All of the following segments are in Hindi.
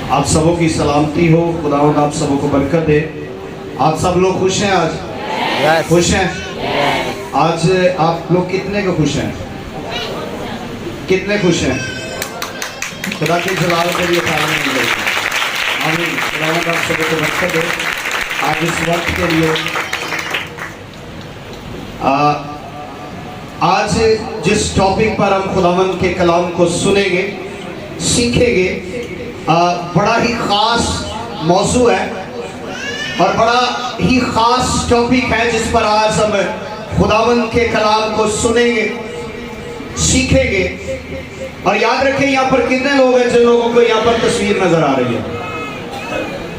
आप सबों की सलामती हो, खुदावंद आप सबों को बरकत दे। आप सब लोग खुश हैं आज? खुश हैं? आज आप लोग कितने को खुश हैं? कितने खुश हैं? खुदा की जलाल के लिए आमीन। खुदावंद आप सबों को बरकत दे। आज इस वक्त के लिए आज जिस टॉपिक पर हम खुदावंद के कलाम को सुनेंगे, सीखेंगे, बड़ा ही ख़ास मौजू है और बड़ा ही ख़ास टॉपिक है जिस पर आज हम खुदावंद के कलाम को सुनेंगे, सीखेंगे। और याद रखें, यहाँ पर कितने लोग हैं जिन लोगों को यहाँ पर तस्वीर नज़र आ रही है?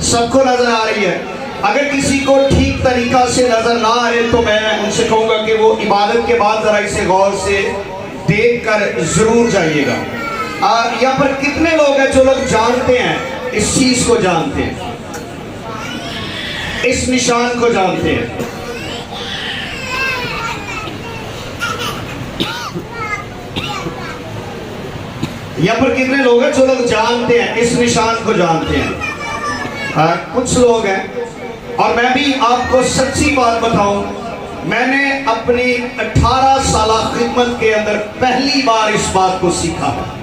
सबको नज़र आ रही है। अगर किसी को ठीक तरीक़ा से नज़र ना आ रहे तो मैं उनसे कहूँगा कि वो इबादत के बाद ज़रा इसे गौर से देख कर ज़रूर जाइएगा। यहाँ पर कितने लोग हैं जो लोग जानते हैं, इस चीज को जानते हैं, इस निशान को जानते हैं? यहाँ पर कितने लोग हैं जो लोग जानते हैं, इस निशान को जानते हैं? कुछ लोग हैं। और मैं भी आपको सच्ची बात बताऊं, मैंने अपनी 18 साल खिदमत के अंदर पहली बार इस बात को सीखा है।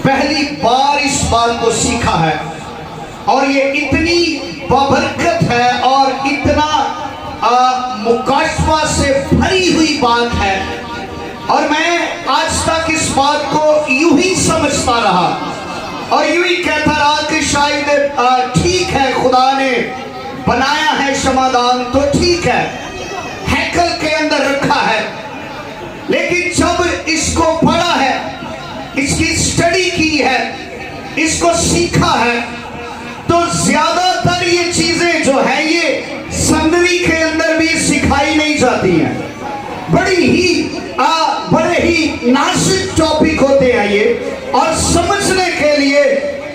पहली बार इस बात को सीखा है और ये इतनी बबरकत है और इतना मुकाशफा से भरी हुई बात है। और मैं आज तक इस बात को यूं ही समझता रहा और यूं ही कहता रहा कि शायद ठीक है, खुदा ने बनाया है शमादान तो ठीक है, हैकल के अंदर रखा है। लेकिन जब इसको पढ़ा है, इसकी स्टडी की है, इसको सीखा है, तो ज्यादातर ये चीजें जो है ये संदवी के अंदर भी सिखाई नहीं जाती हैं। बड़े ही नाजुक टॉपिक होते हैं ये, और समझने के लिए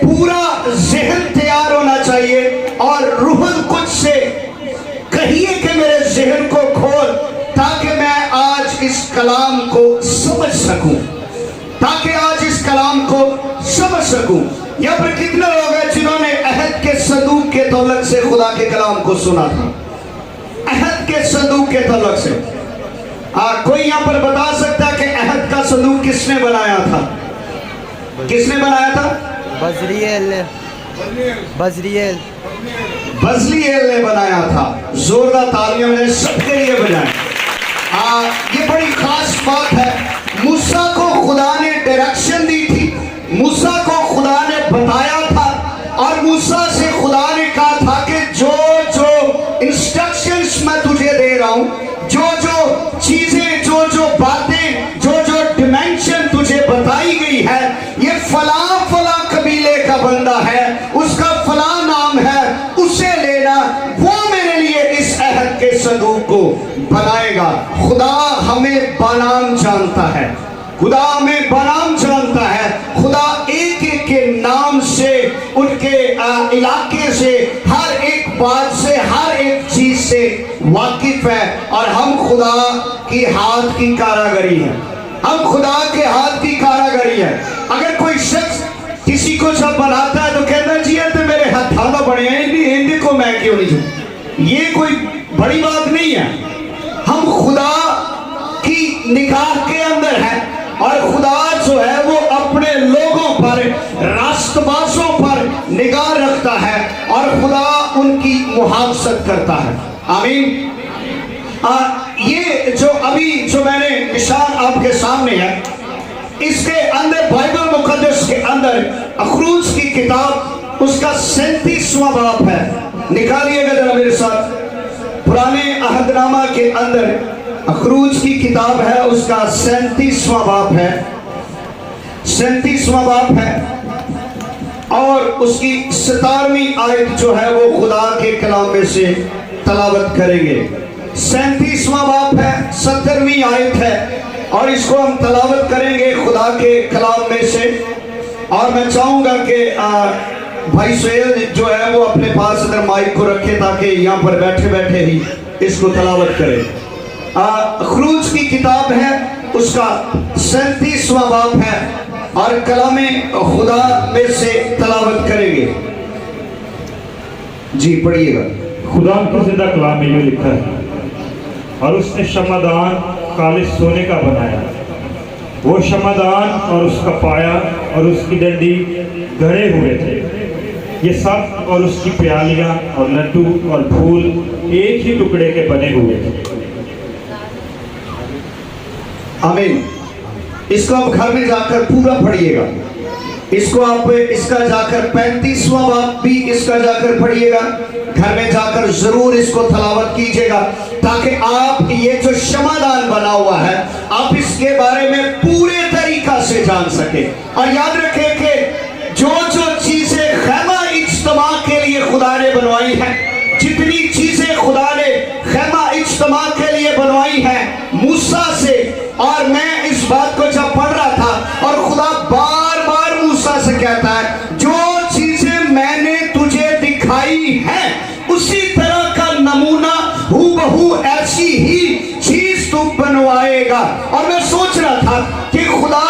पूरा ज़हन तैयार होना चाहिए। और रूहुल कुछ से कहिए कि मेरे ज़हन को खोल, ताकि मैं आज इस कलाम को समझ सकूं, ताकि आज इस कलाम को समझ सकूं। यहाँ पर कितने लोग हैं जिन्होंने अहद के संदूक के तौलक से खुदा के कलाम को सुना था? अहद के संदूक के तौलक से कोई यहाँ पर बता सकता है कि अहद का संदूक किसने बनाया था? किसने बनाया था? बजलीएल ने बनाया था। जोरदार तालियां मैंने सबके लिए बजाएं। ये बड़ी खास बात है। मूसा को खुदा ने डायरेक्शन दी थी, मूसा को खुदा ने बताया था, और मूसा से खुदा ने कहा था कि जो जो इंस्ट्रक्शंस मैं तुझे दे रहा हूं, जो जो चीजें, जो जो बातें, जो जो डिमेंशन तुझे बताई गई है, ये फला फला कबीले का बंदा है, उसका फला नाम है, उसे लेना, वो मेरे लिए इस अहद के संदूक को बनाएगा। खुदा हमें बनाम जानता है, खुदा हमें बनाम जानता है। खुदा एक एक के नाम से, उनके इलाके से, हर एक बात से, हर एक चीज से वाकिफ है। और हम खुदा की हाथ की कारागरी है, हम खुदा के हाथ की कारागरी है। अगर कोई शख्स किसी को जब बनाता है तो कहता जी है तो मेरे हाथ थाना बने हैं, हिंदी को मैं क्यों नहीं छू, ये कोई बड़ी बात नहीं है। हम खुदा की निगाह के अंदर है, और खुदा जो है वो अपने लोगों पर, रास्तबाजों पर निगाह रखता है। और खुदा उनकी मुहाफजत करता है। आमीन। ये जो अभी जो मैंने निशान आपके सामने है, इसके अंदर बाइबल मुकद्दस के अंदर अखरूज की किताब उसका 37वां बाब है। निकालिएगा जरा मेरे साथ, पुराने अहदनामा के अंदर अखरूज की किताब है, उसका 37वां बाब है, 37वां बाब है और उसकी 17वीं आयत जो है वो खुदा के कलाम में से तलावत करेंगे। 37वां बाब है, 17वीं आयत है और इसको हम तलावत करेंगे खुदा के कलाम में से। और मैं चाहूंगा कि भाई सुहेल जो है वो अपने पास अगर माइक को रखे ताकि यहाँ पर बैठे बैठे ही इसको तलावत करें। अखरूज की किताब है, उसका 37वां बाब है और कलामे खुदा में से तलावत करेंगे। जी पढ़िएगा। खुदा के जिंदा कलाम में ये लिखा है, और उसने शमादान काले सोने का बनाया, वो शमादान और उसका पाया और उसकी डंडी गढ़े हुए थे। ये सब और उसकी प्यालियां और लड्डू और फूल एक ही टुकड़े के बने हुए थे। आमीन। इसको आप घर में जाकर पूरा पढ़िएगा। इसको आप इसका जाकर 35वां बाब भी इसका जाकर पढ़िएगा। घर में जाकर जरूर इसको तलावत कीजिएगा ताकि आप ये जो शमादान बना हुआ है आप इसके बारे में पूरे तरीका से जान सके। और याद रखें कि जो जो चीजें खैमा इज्तिमा के लिए खुदा ने बनवाई है, जितनी चीजें खुदा ने खैमा इज्तिमा के लिए बनवाई है मूसा से, और मैं इस बात को जब पढ़ रहा था और खुदा बार बार मूसा से कहता है जो चीजें मैंने तुझे दिखाई है उसी तरह का नमूना हूबहू ऐसी ही चीज तू बनवाएगा। और मैं सोच रहा था कि खुदा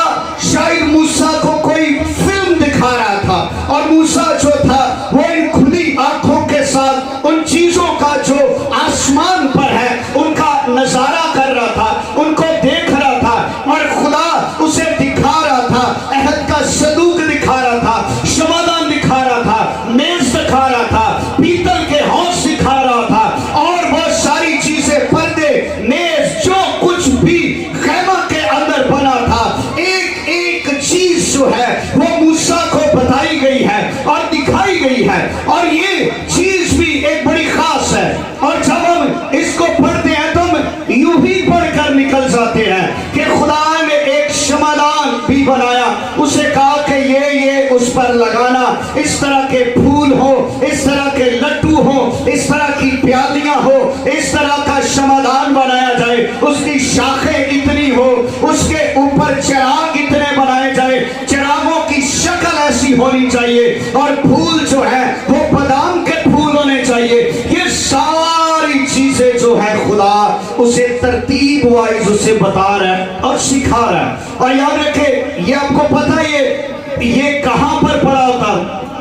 शायद मूसा को कोई फिल्म दिखा रहा था और मूसा जो था वो इन खुली आंखों के साथ उन चीजों का जो आसमान पर है उनका नजारा कर रहा था, उनको देख रहा था और खुदा उसे दिखा रहा था, अहद का सदूक दिखा रहा था, शमादान दिखा रहा था, मेज दिखा रहा था, पीतल के हौस दिखा रहा था और बहुत सारी चीजें, पर्दे, मेज, जो कुछ भी खैमा के अंदर बना था, एक एक चीज जो है वो मूसा को बताई गई है और दिखाई गई है। और ये चीज भी एक बड़ी खास है और जब हम इसको पढ़ते हैं तो हम यूं ही पढ़कर निकल जाते हैं कि खुदा ने एक शमादान भी बनाया, उसे कहा कि ये उस पर लगाना, इस तरह के फूल हो, इस तरह के लड्डू हो, इस तरह की प्यालियां हो, इस तरह का शमादान बनाया जाए, उसकी शाखें इतनी हो, उसके ऊपर चिराग इतने बनाए जाए, चिरागों की शक्ल ऐसी होनी चाहिए और फूल जो है वो बादाम के फूल होने चाहिए। ये सारी चीजें जो है खुदा उसे तरतीब वाइज उसे बता रहा है और सिखा रहा है। और याद रखे ये आपको पता है ये कहां पर पड़ा होता,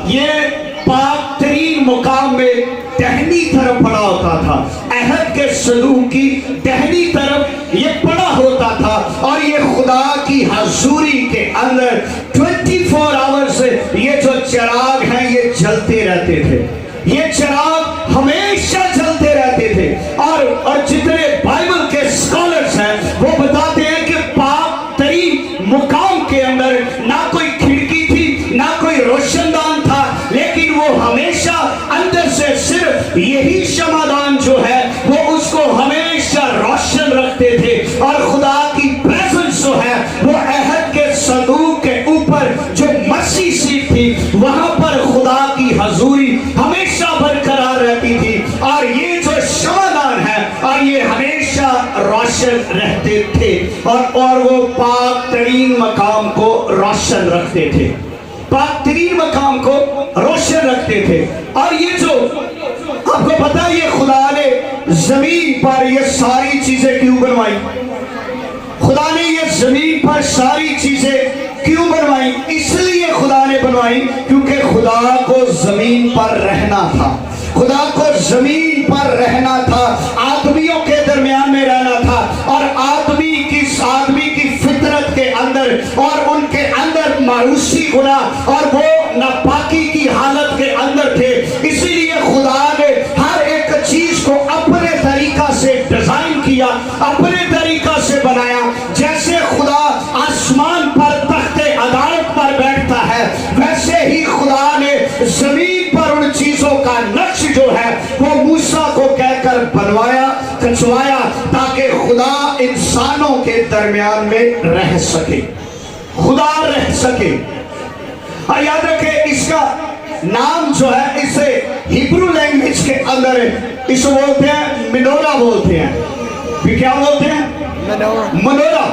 ये पाक तरीन मुकाम में दहनी तरफ पड़ा होता था, अहद के सदूक की दहनी तरफ ये पड़ा होता था और ये खुदा की हजूरी के अंदर 24 आवर्स ये जो चिराग हैं ये जलते रहते थे, ये चिराग हमेशा जलते रहते थे। और जितने बाइबल के स्कॉलर्स हैं वो बताते हैं कि पाक तरीन मुकाम के अंदर ना कोई खिड़की थी ना कोई रोशनदान था, लेकिन वो हमेशा अंदर से सिर्फ यही शमादान जो है वो उसको हमेशा रोशन रखते थे। और खुदा की प्रेजेंस जो है वो अहद के सदूक के ऊपर जो मसी सीट थी वहां पर खुदा की हजूरी हमेशा बरकरार रहती थी और ये जो शमादान है और ये हमेशा रोशन रहते थे और वो पाक तरीन मकाम को रोशन रखते थे, पाक तरीन मकाम को रोशन रखते थे। और ये जो आपको पता है ये खुदा ने जमीन पर ये सारी चीजें क्यों बनवाई, खुदा ने ये जमीन पर सारी चीजें क्यों बनवाई? इसलिए खुदा ने बनवाई क्योंकि खुदा को जमीन पर रहना था, खुदा को जमीन पर रहना था, आदमियों के दरमियान में रहना था और आदमी की फितरत के अंदर और उनके अंदर मायूसी गुनाह और वो नापाकी की हालत के अंदर थे। इसीलिए खुदा ने अपने तरीका से बनाया। जैसे खुदा आसमान पर तख्ते अदालत पर बैठता है, वैसे ही खुदा ने जमीन पर उन चीजों का नक्श जो है वो मूसा को कहकर बनवाया, खिंचवाया, ताकि खुदा इंसानों के दरमियान में रह सके, खुदा रह सके। और याद रखें, इसका नाम जो है, इसे हिब्रू लैंग्वेज के अंदर इसे बोलते हैं मिनोरा बोलते हैं। भी क्या बोलते हैं? मनोरा।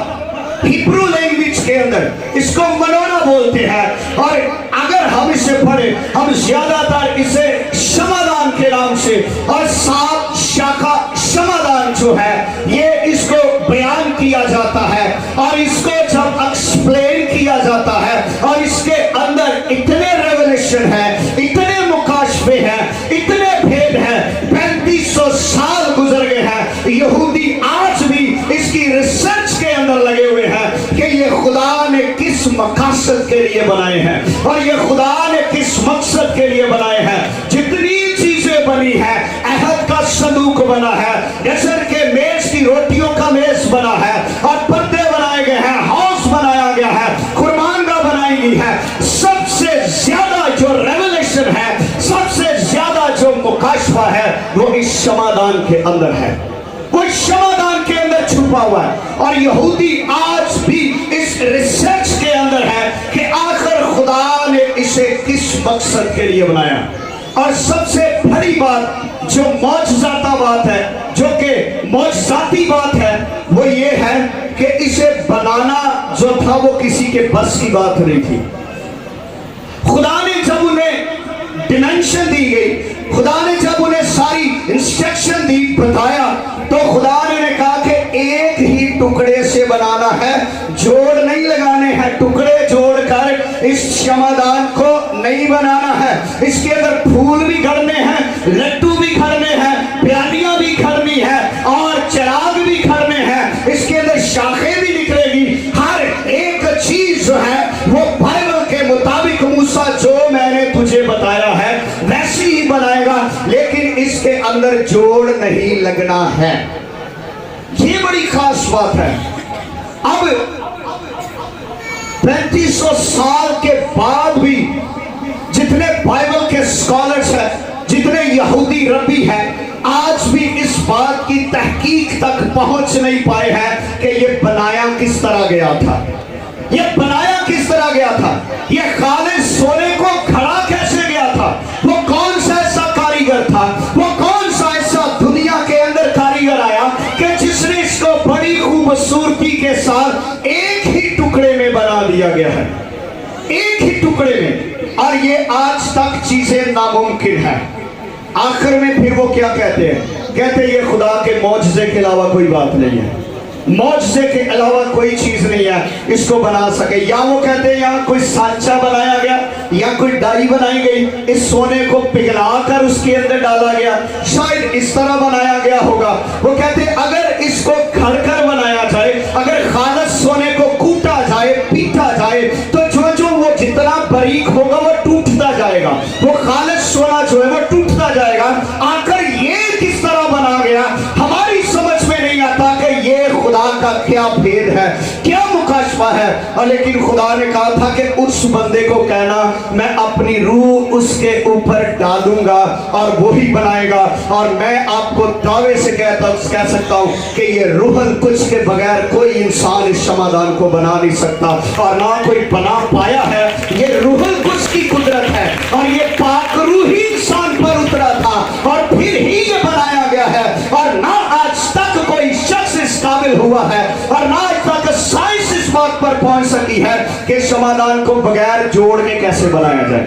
हिब्रू लैंग्वेज के अंदर इसको मनोरा बोलते हैं। और अगर हम इसे पढ़े, हम ज्यादातर इसे क्षमादान के नाम से, और 7 शाखा क्षमादान जो है ये इसको बयान किया जाता है। और इसको जब एक्सप्लेन किया जाता है, और इसके अंदर इतने रेवलेशन है, इतने मुकाशफे हैं, इतने भेद हैं, 3500 साल गुजर गए हैं, यहूदी आज भी इसकी रिसर्च के अंदर लगे हुए हैं कि ये खुदा ने किस मकसद के लिए बनाए हैं, और ये खुदा ने किस मकसद के लिए बनाए हैं। जितनी चीजें बनी है, अहद का संदूक बना है, जैसे के मेज की रोटियों का मेज बना है, और पर्दे बनाए गए हैं, हाउस बनाया गया है, कुर्बानगा बनाई गई है। सबसे ज्यादा जो रेवलेशन है, सबसे ज्यादा जो मुकाशफा है, वो इस क्षमादान के अंदर है, वो क्षमादान के अंदर छुपा हुआ है। और यहूदी आज भी इस रिसर्च के अंदर है कि आखिर खुदा ने इसे किस मकसद के लिए बनाया। और सबसे बड़ी बात जो मौजज़ाता बात है, जो कि मौजज़ाती बात है, वो ये है कि इसे बनाना जो था वो किसी के बस की बात नहीं थी। खुदा ने जब उन्हें डिमेंशन दी गई, खुदा ने जब उन्हें सारी इंस्ट्रक्शन दी, बताया, तो खुदा ने कहा कि एक ही टुकड़े से बनाना है, जोड़ नहीं लगाने हैं, टुकड़े जोड़कर इस क्षमादान को नहीं बनाना है। इसके अंदर फूल भी गढ़ने हैं, लड्डू भी खड़ने हैं, प्यालियां भी खड़नी है, और चिराग भी खड़ने हैं, इसके अंदर शाखें भी निकलेगी। हर एक चीज जो है वो बाइबल के मुताबिक मूसा जो मैंने तुझे बताया है वैसी ही बनाएगा, लेकिन इसके अंदर जोड़ नहीं लगना है। ये बड़ी खास बात है। अब 3500 साल के बाद भी जितने बाइबल के स्कॉलर्स हैं, जितने यहूदी रब्बी हैं, आज भी इस बात की तहकीक तक पहुंच नहीं पाए हैं कि ये बनाया किस तरह गया था, ये बनाया किस तरह गया था, ये खालिद सोने को खड़ा कैसे गया था, वो कौन सा ऐसा कारीगर था, वो कौन सा ऐसा दुनिया के अंदर कारीगर आया कि जिसने इसको बड़ी खूबसूरती के साथ एक ही टुकड़े में बना दिया गया है, एक ही टुकड़े में। और ये आज तक चीजें नामुमकिन है। आखिर में फिर वो क्या कहते हैं? कहते हैं ये खुदा के मौजज़े के अलावा कोई बात नहीं है, मौजज़े के अलावा कोई चीज नहीं है इसको बना सके। या वो कहते हैं यहाँ कोई सांचा बनाया गया, या कोई डाई बनाई गई, इस सोने को पिघलाकर उसके अंदर डाला गया, शायद इस तरह बनाया गया होगा। वो कहते हैं अगर इसको खड़कर बनाया जाए, अगर खालिस सोने को कूटा जाए, पीटा जाए, तो जो जो वो जितना बारीक होगा वो टूटता जाएगा, वो खालिस सोना जो है वो टूटता जाएगा। आखिर ये किस तरह बना गया, हमारी समझ में नहीं आता कि ये खुदा का क्या भेद है, क्या मुकाशफा है। और लेकिन खुदा ने कहा था कि उस बंदे को कहना मैं अपनी रूह उसके ऊपर डालूंगा और वो ही बनाएगा। और मैं आपको दावे से कह सकता हूं कि ये रूहल कुछ के बगैर कोई इंसान इस क्षमादान को बना नहीं सकता, और ना कोई बना पाया है। ये रूहल कुछ की कुदरत है, और ये पाक रूह ही इंसान पर उतरा था और फिर ही ये बनाया गया है। और ना आज तक कोई शख्स इस काबिल हुआ है, और ना आज तक साइंस इस बात पर पहुंच सकी है कि समाधान को बगैर जोड़ के कैसे बनाया जाए।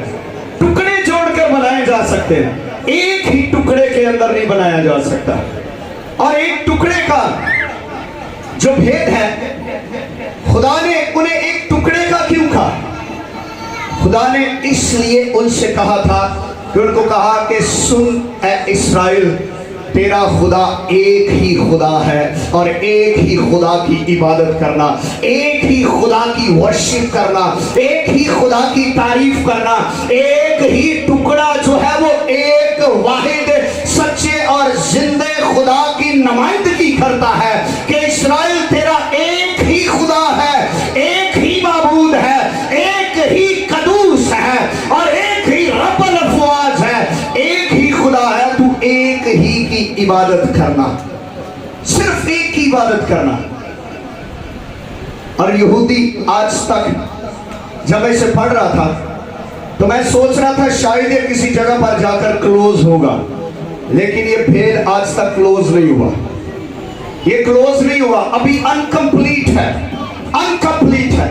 टुकड़े जोड़कर बनाए जा सकते हैं, एक ही टुकड़े के अंदर नहीं बनाया जा सकता। और एक टुकड़े का जो भेद है, खुदा ने उन्हें एक टुकड़े का क्यों कहा? खुदा ने इसलिए उनसे कहा था कि उनको कहा कि सुन ए इस्राएल, तेरा खुदा एक ही खुदा है, और एक ही खुदा की इबादत करना, एक ही खुदा की वर्शिप करना, एक ही खुदा की तारीफ करना, एक ही टुकड़ा जो है वो एक वाहिद सच्चे और जिंदे खुदा की नुमाइंदगी करता है कि इस्राएल तेरा एक ही खुदा है, एक ही माबूद है, एक ही कदूस है और एक ही रब्बुल अफ़वाज है, एक ही खुदा है, तू एक ही की इबादत करना, सिर्फ एक की इबादत करना। और यहूदी आज तक जब मैं इसे पढ़ रहा था तो मैं सोच रहा था शायद ये किसी जगह पर जाकर क्लोज होगा, लेकिन ये भेद आज तक क्लोज नहीं हुआ, ये क्लोज नहीं हुआ, अभी अनकंप्लीट है, अनकंप्लीट है।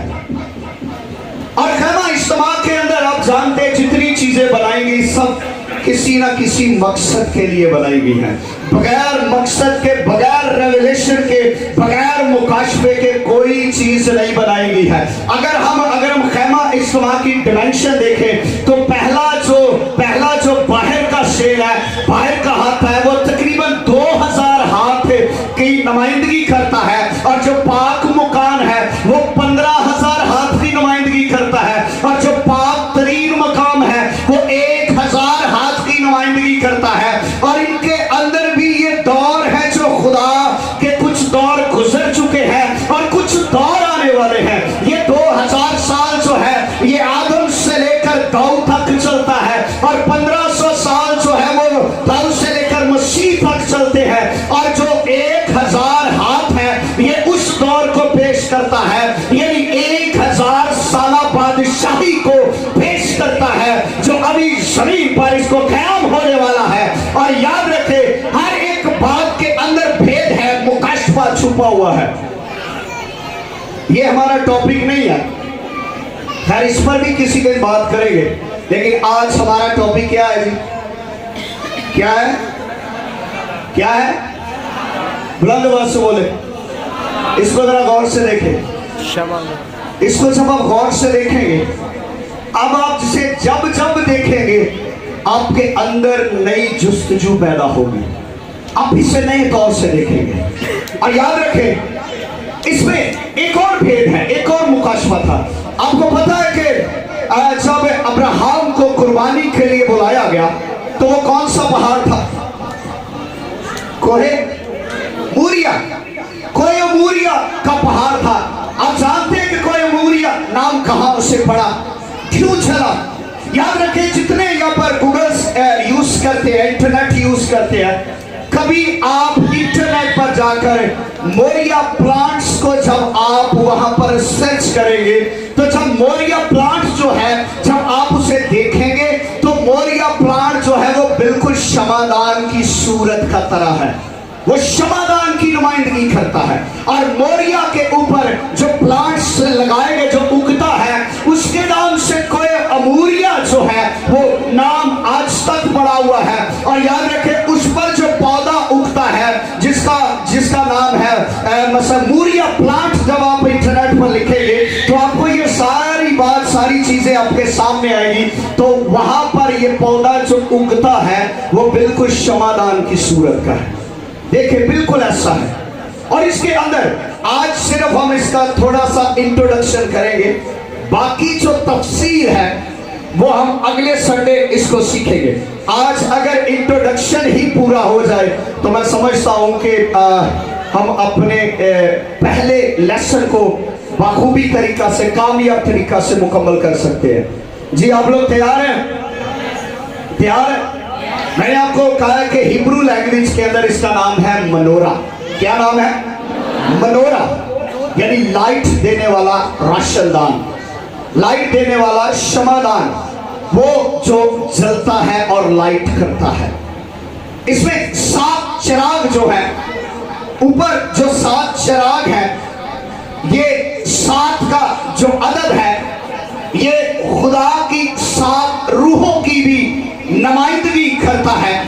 और खैमा इज्तिमा के अंदर आप जानते हैं जितनी चीजें बनाई गई सब किसी ना किसी मकसद के लिए बनाई गई है। बगैर मकसद के, बगैर रेवलेशन के, बगैर मुकाशफे के कोई चीज नहीं बनाई गई है। अगर हम खैमा इज्तिमा की डिमेंशन देखें तो पहला जो बाहर का शेर है, बाहर का हाथ है, वो तकरीबन 2000 हाथ की नुमाइंदगी करता है और जो पाक मुकान है वो 15,000 हाथ की नुमाइंदगी करता है और जो पाक तरीन मकाम है वो 1000 हाथ की नुमाइंदगी करता है। और इनके अंदर भी ये दौर है जो खुदा के कुछ दौर गुजर चुके हैं और कुछ दौर आने वाले हैं। ये 2000 साल जो है ये आदम से लेकर दाऊद तक चलता है और 1500 साल जो है वो दाऊद से लेकर मसीह तक चलते हैं और जो 1000 हाथ है ये उस दौर को पेश करता है, यानी 1000 साला बादशाही को पेश करता है जो अभी जमीन पर इसको क़याम होने वाला है। और याद रखे हर एक बात के अंदर भेद है, मुकाशफा छुपा हुआ है। ये हमारा टॉपिक नहीं है, खैर इस पर भी किसी दिन बात करेंगे, लेकिन आज हमारा टॉपिक क्या है जी? क्या है? क्या है? बुलंद आवाज से बोले, इसको जरा गौर से देखें। इसको जब आप गौर से देखेंगे, अब आप जिसे जब जब देखेंगे आपके अंदर नई जुस्तजू पैदा होगी, आप इसे नए तौर से देखेंगे। और याद रखें इसमें एक और भेद है, एक और मुकाशफा था। आपको पता है कि जब अब्राहम को कुर्बानी के लिए बुलाया गया तो वो कौन सा पहाड़ था? कोहे मूरिया, कोहे मूरिया का पहाड़ था। आप जानते हैं कि कोहे मूरिया नाम कहां उसे पड़ा, क्यों चला? याद रखें जितने यहाँ पर गूगल यूज करते हैं, इंटरनेट यूज करते हैं, कभी आप इंटरनेट पर जाकर मोरिया प्लांट्स को जब आप वहां पर सर्च करेंगे तो जब मोरिया प्लांट जो है जब आप उसे देखेंगे तो मोरिया प्लांट जो है वो बिल्कुल शमादान की सूरत का तरह है, वो शमादान की नुमाइंदगी करता है। और मोरिया के ऊपर जो प्लांट्स लगाए गए, जो उगता है, उसके नाम से कोई अमूरिया जो है वो नाम आज तक पड़ा हुआ है। और याद रखें उस पर जो पौधा उगता है जिसका नाम है मूरिया प्लांट, जब आप इंटरनेट पर लिखेंगे तो आपको ये सारी चीजें आपके सामने आएगी। तो वहां पर ये पौधा जो उगता है वो बिल्कुल शमादान की सूरत का है। देखिए बिल्कुल ऐसा है। और इसके अंदर आज सिर्फ हम इसका थोड़ा सा इंट्रोडक्शन करेंगे, बाकी जो तफसीर है वो हम अगले संडे इसको सीखेंगे। आज अगर इंट्रोडक्शन ही पूरा हो जाए तो मैं समझता हूं कि हम अपने पहले लेसन को बाखूबी तरीका से, कामयाब तरीका से मुकम्मल कर सकते हैं। जी आप लोग तैयार हैं? तैयार हैं? मैंने आपको कहा कि हिब्रू लैंग्वेज के अंदर इसका नाम है मनोरा। क्या नाम है? मनोरा, यानी लाइट देने वाला रोशनदान, लाइट देने वाला शमादान, वो जो जलता है और लाइट करता है। इसमें 7 चिराग जो है, ऊपर जो 7 चिराग है, ये 7 का जो अदद है ये खुदा की 7 रूहों की भी नुमाइंदगी करता है।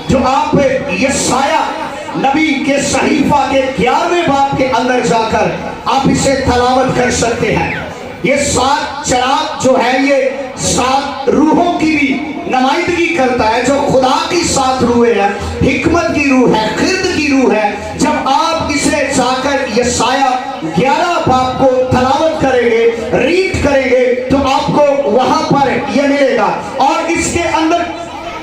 जो आप यशाया नबी के सहीफा के 11वें बाब के अंदर जाकर आप इसे तलावत कर सकते हैं। ये 7 चिराग जो है ये 7 रूहों की भी नुमाइंदगी करता है। जो खुदा की 7 रूहें हैं, हिकमत की रूह है, खिर्द की रूह है। जब आप इसे जाकर यशाया 11 बाब को तलावत करेंगे, रीड करेंगे, तो आपको वहां पर यह मिलेगा। और इसके अंदर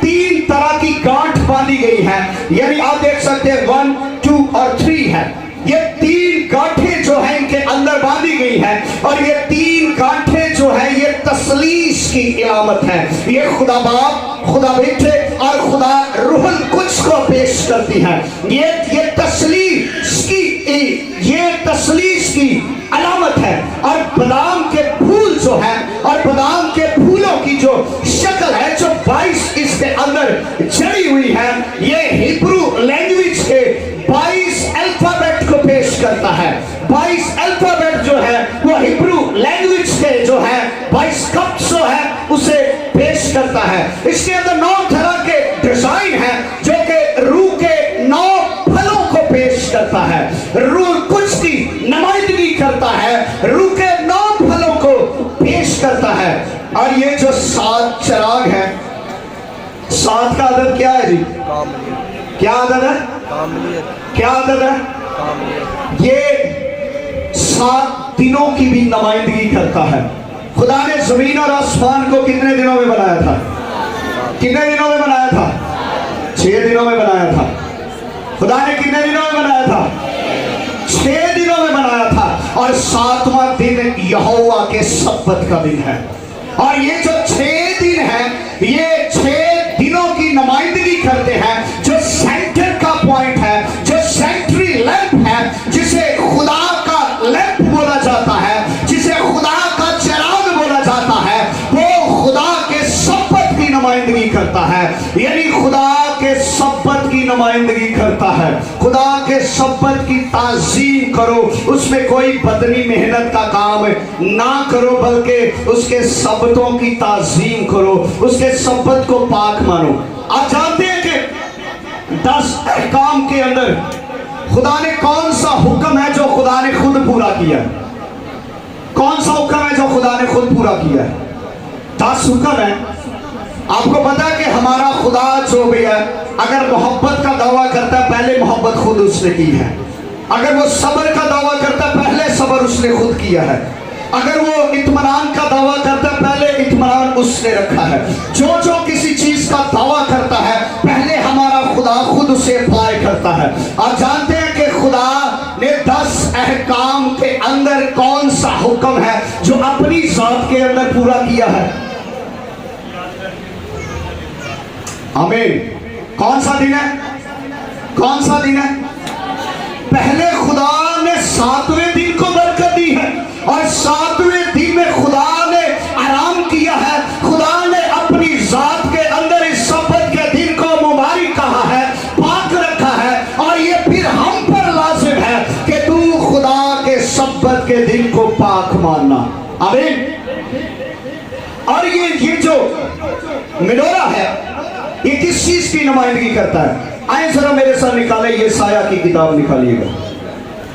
3 तरह की गांठ बांधी बांधी गई हैं, यानी आप देख सकते हैं 1, 2 और 3 है। ये 3 गांठें जो है इनके अंदर बांधी गई है, और ये 3 गांठें जो है ये तसलीस की इलामत है। ये खुदा बाप, खुदा बेटे और खुदा रूहुल कुद्स को पेश करती है। ये तसलीस की अलामत है। और बादाम के फूल जो है, और बादाम के फूलों की जो शक्ल है जो 22 इसके अंदर जड़ी हुई है, ये हिब्रू लैंग्वेज के 22 अल्फाबेट को पेश करता है। 22 अल्फाबेट जो है वो हिब्रू लैंग्वेज के जो है 22 कप जो है उसे पेश करता है। इसके अंदर 9 तरह के डिजाइन है जो कि रूह के 9 फलों को पेश करता है। रूह कुछ की नुमाइंदगी करता है, रूह के 9 फलों को पेश करता है। और ये जो 7 चिराग है, 7 का अदद क्या है जी? क्या अदद है? क्या अदद है? ये 7 दिनों की भी नुमाइंदगी करता है। खुदा ने जमीन और आसमान को कितने दिनों में बनाया था? कितने दिनों में बनाया था? 6 दिनों में बनाया था। खुदा ने कितने दिनों में बनाया था? 6 दिनों में बनाया था। और 7वां दिन यहोवा के सब्बत का दिन है। और ये जो 6 दिन है, ये 6 दिनों की नुमाइंदगी करते हैं। जो सेंटर का पॉइंट है, जो सेंट्री लैंप है, जिसे खुदा का लैंप बोला जाता है, जिसे खुदा का चिराग बोला जाता है, वो खुदा के सब्बत की नुमाइंदगी करता है। यानी खुदा के सब्बत की नुमाइंदगी करता है। खुदा के सब्बत की ताज़ीम करो, उसमें कोई बदनी मेहनत का काम ना करो, बल्कि उसके सब्बतों की ताज़ीम करो, उसके सब्बत को पाक मानो। आप जानते हैं कि 10 अहकाम के अंदर खुदा ने कौन सा हुक्म है जो खुदा ने खुद पूरा किया? कौन सा हुक्म है जो खुदा ने खुद पूरा किया? 10 हुक्म है। आपको पता है कि हमारा खुदा जो भी है, अगर मोहब्बत का दावा करता है, पहले मोहब्बत खुद उसने की है। अगर वो सब्र का दावा करता है, पहले सब्र उसने खुद किया है। अगर वो इत्मीनान का दावा करता है, पहले इत्मीनान उसने रखा है। जो किसी चीज का दावा करता है, पहले हमारा खुदा खुद उसे अप्लाई करता है। आप जानते हैं कि खुदा ने 10 अहकाम के अंदर कौन सा हुक्म है जो अपनी जात के अंदर पूरा किया है? आमीन। कौन सा दिन है? कौन सा दिन है? पहले खुदा ने 7वें दिन को बरकत दी है, और 7वें दिन में खुदा ने आराम किया है। खुदा ने अपनी जात के अंदर इस सब्बत के दिन को मुबारक कहा है, पाक रखा है। और ये फिर हम पर लाजिम है कि तू खुदा के सब्बत के दिन को पाक मानना। आमीन। और ये जो मिनोरा है, ये किस चीज की नुमाइंदगी करता है? आए जरा मेरे साथ निकाले, ये साया की किताब निकालिएगा।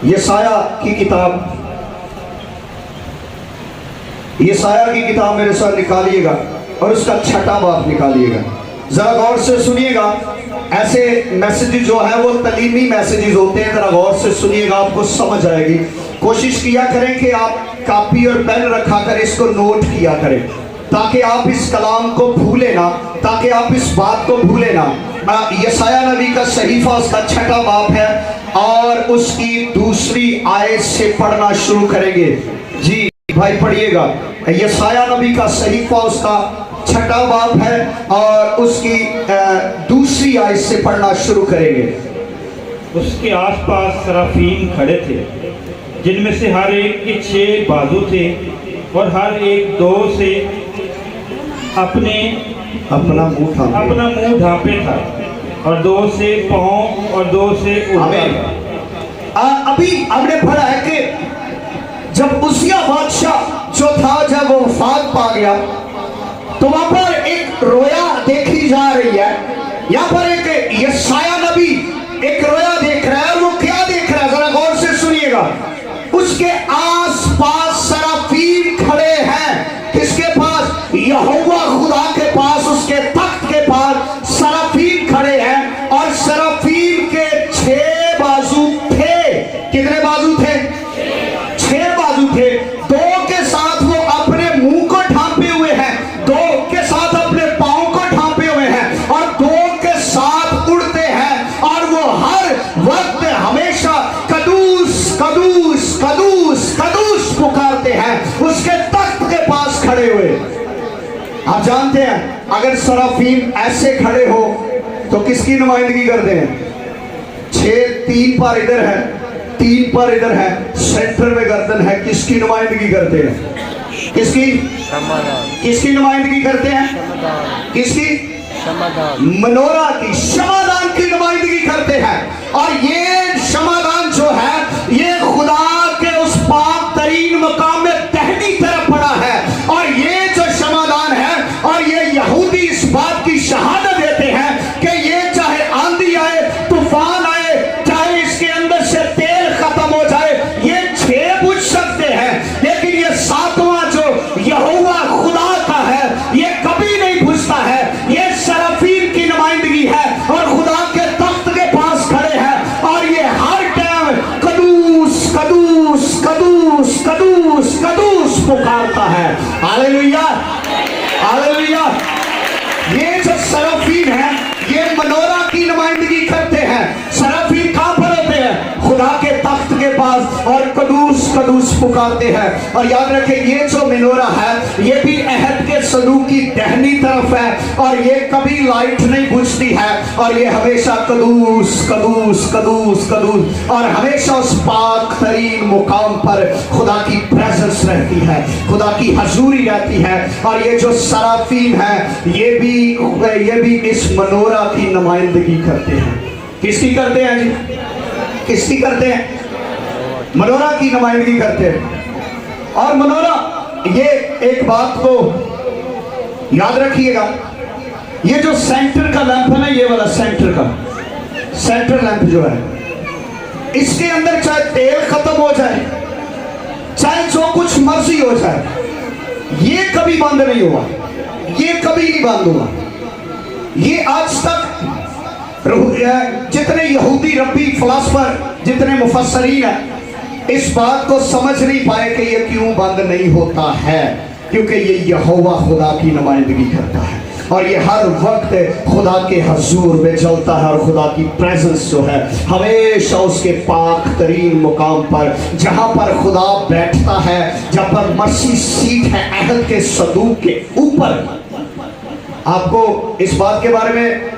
ये साया की किताब, ये साया की किताब मेरे साथ निकालिएगा और उसका 6ठा बाब निकालिएगा। जरा गौर से सुनिएगा। ऐसे मैसेजेस जो है वो तलीमी मैसेजेस होते हैं, जरा गौर से सुनिएगा, आपको समझ आएगी। कोशिश किया करें कि आप कॉपी और पेन रखा करें, इसको नोट किया करें, ताकि आप इस कलाम को भूले ना, ताकि आप इस बात को भूले ना। यशाया नबी का सहीफा, उसका 6ठा बाब है और उसकी 2री आयत से पढ़ना शुरू करेंगे। जी भाई पढ़िएगा। यशाया नबी का सहीफा, उसका 6ठा बाब है और उसकी 2री आयत से पढ़ना शुरू करेंगे। उसके आसपास सराफीन खड़े थे, जिनमें से हर एक के 6 बाजू थे, और हर एक 2 से अपना मुंह ढांपे था, और 2 से पाँव और 2 से उड़ता। अभी हमने पढ़ा है कि जब उसिया बादशाह जो था, जब वो वफात पा गया, तो वहां पर एक रोया देखी जा रही है। यहाँ पर एक यशाया नबी एक रोया देख रहा है। वो क्या देख रहा है? जरा गौर से सुनिएगा। उसके आस पास सराफीन खड़े हैं। किसके पास? यहोवा खुदा के पास, उसके तख्त के पास सराफीन खड़े हैं। और सराफीन के 6 बाजू थे। कितने बाजू थे? 6 बाजू थे। 2 के साथ वो अपने मुंह को ढांपे हुए हैं, 2 के साथ अपने पांव को ढांपे हुए हैं, और 2 के साथ उड़ वक्त हमेशा कदूस कदूस कदूस कदूस पुकारते हैं उसके तख्त के पास खड़े हुए। आप जानते हैं अगर सराफीम ऐसे खड़े हो तो किसकी नुमाइंदगी करते हैं? 3 पर इधर है, 3 पर इधर है, सेंटर में गर्दन है, किसकी नुमाइंदगी करते हैं? किसकी? किसकी नुमाइंदगी करते हैं? किसकी? मनोरा की, क्षमादान की नुमाइंदगी करते हैं। और ये क्षमादान जो है ये खुदा के उस पाक तरीन मकाम में दाहिनी तरफ पड़ा है। और ये जो क्षमादान है और ये यहूदी इस बात की शहादत देते हैं कि ये चाहे आंधी आए, तूफान आए, चाहे इसके अंदर से तेल खत्म हो जाए, ये 6 बुझ सकते हैं, लेकिन ये 7वां जो यहोवा खुदा का है ये कभी नहीं बुझता है। ये सराफीम की नुमाइंदगी है और खुदा के तख्त के पास खड़े हैं और ये हर टाइम कदूस कदूस कदूस कदूस कदूस पुकारता है। Hallelujah, hallelujah. ये जो सराफीम है ये मनोरा की नुमाइंदगी करते हैं। सराफीम कहां पर होते हैं? खुदा के तख्त के पास, और कदूस कदूस पुकारते हैं। और याद रखें ये जो मनोरा है ये भी अहद के सदूक की दाहिनी तरफ है और ये कभी लाइट नहीं बुझती है और ये हमेशा कदूस कदूस कदूस कदूस, और हमेशा उस पाक तरीन मुकाम पर खुदा की प्रेजेंस रहती है, खुदा की हजूरी रहती है। और ये जो सराफीम है ये भी इस मनोरा की नुमाइंदगी करते हैं। किसकी करते हैं जी? किसकी करते हैं? मनोरा की नुमाइंदगी करते हैं। और मनोरा, ये एक बात को याद रखिएगा, ये जो सेंटर का लैंप है ना, ये वाला सेंटर लैंप जो है, इसके अंदर चाहे तेल खत्म हो जाए, चाहे जो कुछ मर्जी हो जाए, ये कभी बंद नहीं हुआ, ये कभी नहीं बंद हुआ। ये आज तक जितने यहूदी रब्बी फिलासफर, जितने मुफस्सरीन हैं, इस बात को समझ नहीं पाए कि ये क्यों बंद नहीं होता है, क्योंकि ये यहोवा खुदा की नुमाइंदगी करता है और ये हर वक्त खुदा के हजूर में चलता है। और खुदा की प्रेजेंस जो है हमेशा उसके पाक तरीन मुकाम पर, जहां पर खुदा बैठता है, जहां पर मर्सी सीट है अहद के सदूक के ऊपर। आपको इस बात के बारे में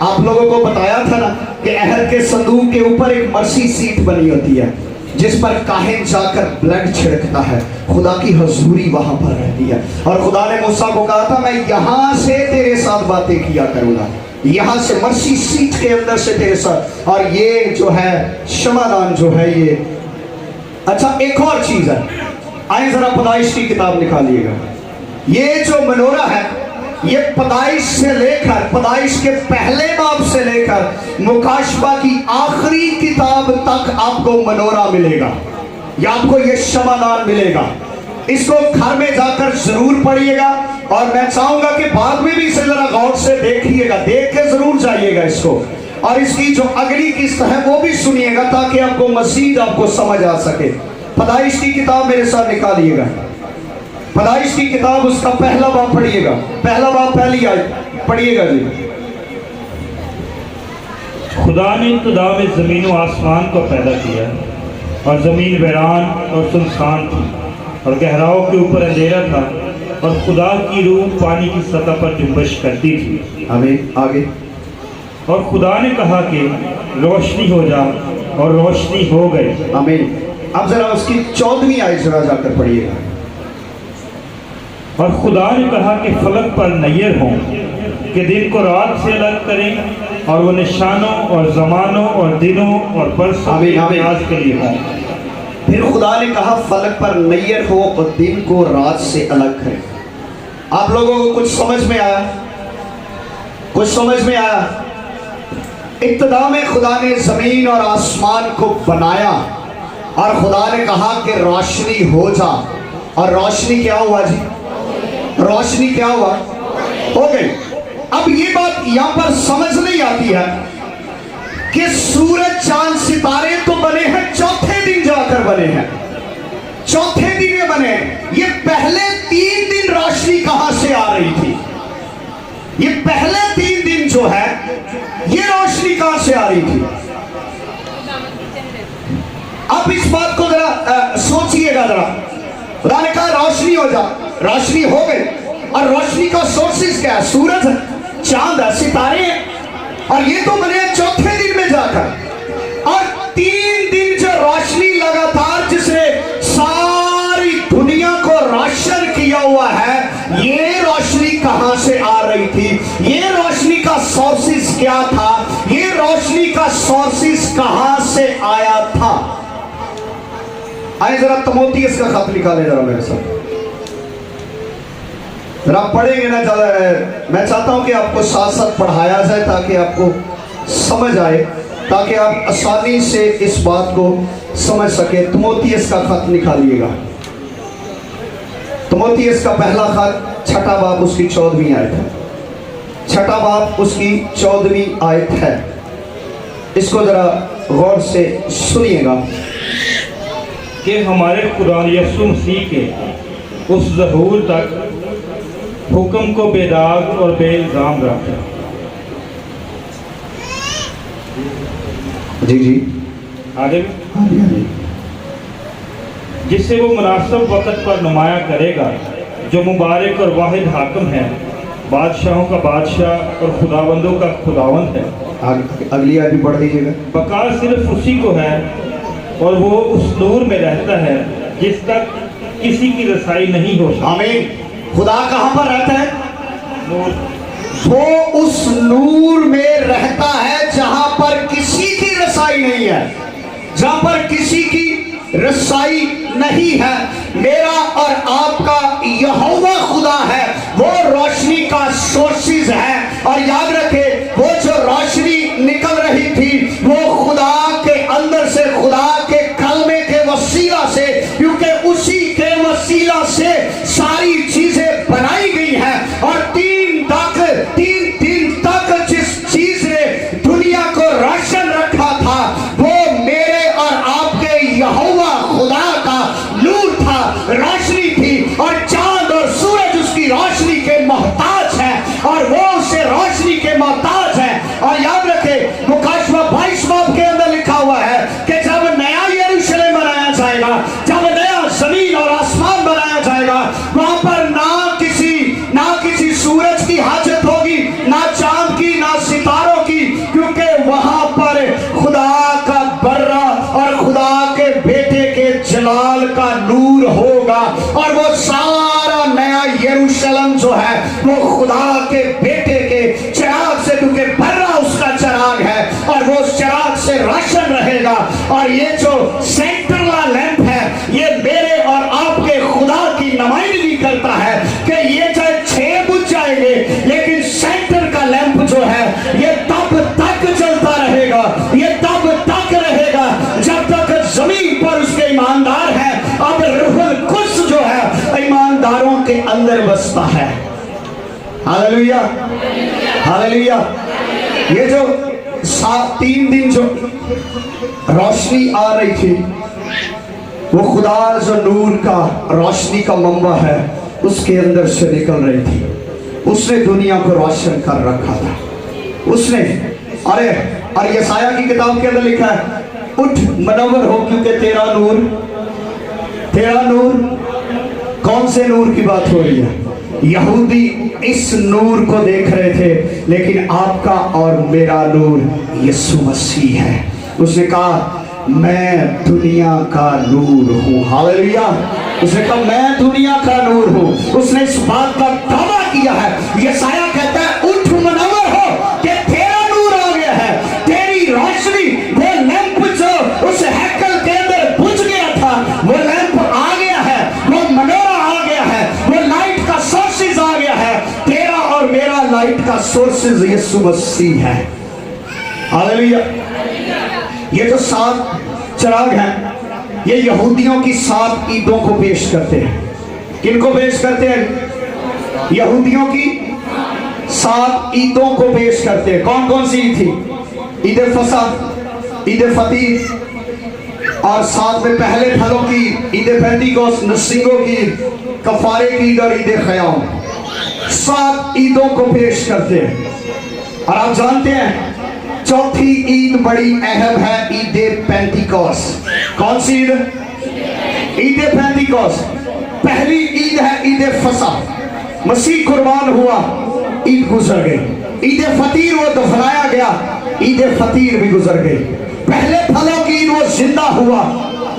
आप लोगों को बताया था ना कि अहद के संदूक के ऊपर एक मर्सी सीट बनी होती है जिस पर काहिन जाकर ब्लड छिड़कता है। खुदा की हजूरी वहां पर रहती है। और खुदा ने मूसा को कहा था मैं यहां से तेरे साथ बातें किया करूंगा, यहां से मर्सी सीट के अंदर से तेरे साथ। और ये जो है क्षमादान जो है ये। अच्छा, एक और चीज है, आइए जरा पैदाइश की किताब निकालिएगा। ये जो मनोरा है ये पैदाइश से लेकर, पैदाइश के पहले बाब से लेकर मुकाशफा की आखिरी किताब तक आपको मनोरा मिलेगा, या आपको ये क्षमादान मिलेगा। इसको घर में जाकर जरूर पढ़िएगा और मैं चाहूंगा कि बाद में भी इसे जरा गौर से देखिएगा, देख के जरूर जाइएगा इसको। और इसकी जो अगली किस्त है वो भी सुनिएगा ताकि आपको मजीद आपको समझ आ सके। पैदाइश की किताब मेरे साथ निकालिएगा, पैदाइश की किताब उसका पहला बाब पढ़िएगा, पहला बाब पहली आयत पढ़िएगा जी। खुदा ने इब्तिदा में ज़मीन व आसमान को पैदा किया और ज़मीन वीरान और सुनसान थी और गहराओं के ऊपर अंधेरा था और खुदा की रूह पानी की सतह पर जुम्बश करती थी। आगे। और खुदा ने कहा कि रोशनी हो जा और रोशनी हो गई। आमीन। अब जरा उसकी 14वीं आयत जरा जाकर पढ़िएगा। और खुदा ने कहा कि फलक पर नैयर हों कि दिन को रात से अलग करें और वो निशानों और जमानों और दिनों और बरसों के लिए हों। फिर खुदा ने कहा फलक पर नैयर हो और दिन को रात से अलग करें। आप लोगों को कुछ समझ में आया? कुछ समझ में आया? इब्तिदा में खुदा ने जमीन और आसमान को बनाया और खुदा ने कहा कि रोशनी हो जा, और रोशनी क्या हुआ जी? रोशनी क्या हुआ? हो गई। अब ये बात यहां पर समझ नहीं आती है कि सूरज चांद सितारे तो बने हैं चौथे दिन जाकर बने हैं, चौथे दिन में बने। ये पहले 3 दिन रोशनी कहां से आ रही थी? ये पहले 3 दिन जो है ये रोशनी कहां से आ रही थी? आप इस बात को जरा सोचिएगा जरा। खुदा ने कहा रोशनी हो जा, रोशनी हो गई। और रोशनी का सोर्सेस क्या है? सूरज है, चांद है, सितारे हैं। और ये तो बने चौथे दिन में जाकर। और 3 दिन जो रोशनी लगातार जिसने सारी दुनिया को रोशन किया हुआ है, ये रोशनी कहां से आ रही थी? ये रोशनी का सोर्सेस क्या था? ये रोशनी का सोर्सेस कहां से आया था? आए जरा तीमुथियुस का खत निकाले जरा मेरे साथ, जरा पढ़ेंगे ना ज्यादा। मैं चाहता हूं कि आपको साथ साथ पढ़ाया जाए ताकि आपको समझ आए, ताकि आप आसानी से इस बात को समझ सके। तीमुथियुस का खत निकालिएगा। तीमुथियुस का पहला खत 6ठा बाब उसकी 14वीं आयत है। 6ठा बाब उसकी 14वीं आयत है। इसको जरा गौर से सुनिएगा कि हमारे खुदा यीशु मसीह के उस ज़हूर तक हुक्म को बेदाग और बेइल्ज़ाम रखें। जी जी आगे भी जिससे वो मुनासिब वक़्त पर नुमाया करेगा, जो मुबारक और वाहिद हाकिम है, बादशाहों का बादशाह और खुदावंदों का खुदावंद है। अगली आयत भी पढ़ दीजिएगा। बकार सिर्फ उसी को है और वो उस नूर में रहता है जिस तक किसी की रसाई नहीं हो सकती। आमीन। खुदा कहां पर रहता है? नूर। वो उस नूर में रहता है जहां पर किसी की रसाई नहीं है, जहां पर किसी की रसाई नहीं है। मेरा और आपका यहोवा खुदा है, वो रोशनी का सोर्सेज है। और याद रखे, वो जो रोशनी निकल रही थी वो खुदा के अंदर से, खुदा के कलमे के वसीला से, क्योंकि उसी के वसीला से सारी चीजें बनाई गई हैं। और 3 दिन तक जिस चीज ने दुनिया को रोशन रखा था वो मेरे और आपके यहोवा खुदा का नूर था, रोशनी थी। और चांद और सूरज उसकी रोशनी के मोहताज है और वो उसे रोशनी के मोहताज है। और याद रखे, मुकाशवा 22 बाब के अंदर लिखा हुआ है कि जब नया यरूशलेम बनाया जाएगा, जब नया जमीन और आसमान बनाया जाएगा, वहां पर ना किसी सूरज की हाजत होगी, ना चांद की, ना सितारों की, क्योंकि वहां पर खुदा का बर्रा और खुदा के बेटे के जलाल का नूर होगा। और वो सारा नया यरूशलेम जो है वो खुदा के बेटे के चिराग से, क्योंकि बर्रा उसका चिराग है और वो चिराग से रोशन रहेगा। और ये जो सेंट्रल लैंप है, ये मेरे और आपके खुदा की नुमाइंदगी करता है कि ये चाहे 6 बुझ जाएंगे, लेकिन सेंटर का लैंप जो है ये तब तक चलता रहेगा, ये तब तक रहेगा जब तक जमीन पर उसके ईमानदार हैं। अब रूहुल कुद्स जो है ईमानदारों के अंदर बसता है। Hallelujah, hallelujah. ये जो 3 दिन जो रोशनी आ रही थी, वो खुदा जो नूर का, रोशनी का मंबा है, उसके अंदर से निकल रही थी। उसने दुनिया को रोशन कर रखा था। उसने और यशायाह की किताब के अंदर लिखा है, उठ मनवर हो क्योंकि तेरा नूर। कौन से नूर की बात हो रही है? यहूदी इस नूर को देख रहे थे, लेकिन आपका और मेरा नूर यीशु मसीह है। उसने कहा मैं दुनिया का नूर हूं। हालेलुया। उसने कहा मैं दुनिया का नूर हूं। उसने इस बात का दावा किया है। यशायाह कहता है उठ मनवर हो कि तेरा नूर आ गया है, तेरी रोशनी, वो लैंप जो उस हैकल के अंदर बुझ गया था, वो लैंप आ गया है, वो मनोरा आ गया है, वो लाइट का सोर्सेज आ गया है। तेरा और मेरा लाइट का सोर्सेज यीशु मसीह है। हालेलुया। ये जो 7 चिराग हैं, ये यहूदियों की 7 ईदों को पेश करते हैं। किनको पेश करते हैं? यहूदियों की 7 ईदों को पेश करते हैं। कौन कौन सी ईद थी? ईद फसह, ईद फतीह, और साथ में पहले फलों की ईद पेंतीकोस्त, नसीगों की, कफारे की ईद और ईद ख़याम। 7 ईदों को पेश करते हैं। और आप जानते हैं चौथी ईद बड़ी अहम है, ईद पेंटिकॉस्ट। कौन सी ईद? ईद पेंटिकॉस्ट। पहली ईद है ईद फसा, मसीह कुर्बान हुआ, ईद गुजर गई। ईद फतीर वो दफनाया गया, ईद फतीर भी गुजर गई। पहले फलों की ईद वो जिंदा हुआ,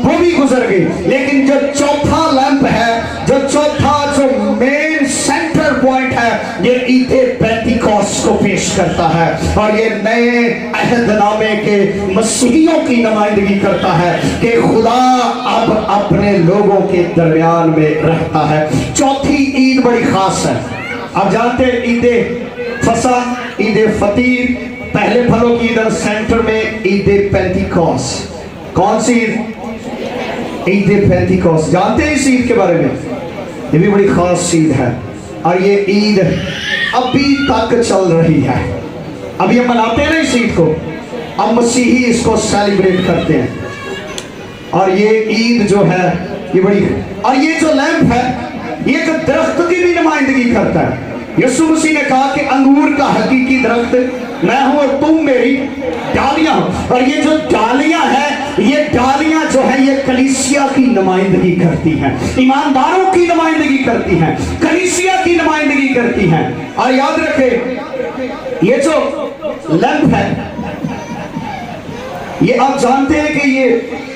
वो भी गुजर गई। लेकिन जो चौथा लैंप है, जो चौथा जो मेन सेंटर पॉइंट है, ये ईद पेंटिकॉस्ट को पेश करता है और ये नए अहदनामे के मसीहियों की नुमाइंदगी करता है कि खुदा अब अपने लोगों के दरमियान में रहता है। चौथी ईद बड़ी खास है। अब जानते हैं ईद फसा, ईद फतीर, पहले फलों की ईद, सेंटर में ईद पेंटिकॉस्ट। कौन सी ईद? ईद पेंटिकॉस्ट। जानते हैं इस ईद के बारे में? ये भी बड़ी खास ईद है और ये ईद अभी तक चल रही है। अभी हम मनाते हैं ना इस ईद को, अब मसीही इसको सेलिब्रेट करते हैं। और ये ईद जो है ये बड़ी, और ये जो लैंप है ये एक दरख्त की भी नुमाइंदगी करता है। यीशु मसीह ने कहा कि अंगूर का हकीकी दरख्त मैं हूं और तुम मेरी डालियां हो। और ये जो डालियां हैं, ये डालियां जो है ये कलीसिया की नुमाइंदगी करती हैं, ईमानदारों की नुमाइंदगी करती हैं, कलीसिया की नुमाइंदगी करती हैं। और याद रखें ये जो लैंप है, ये आप जानते हैं कि ये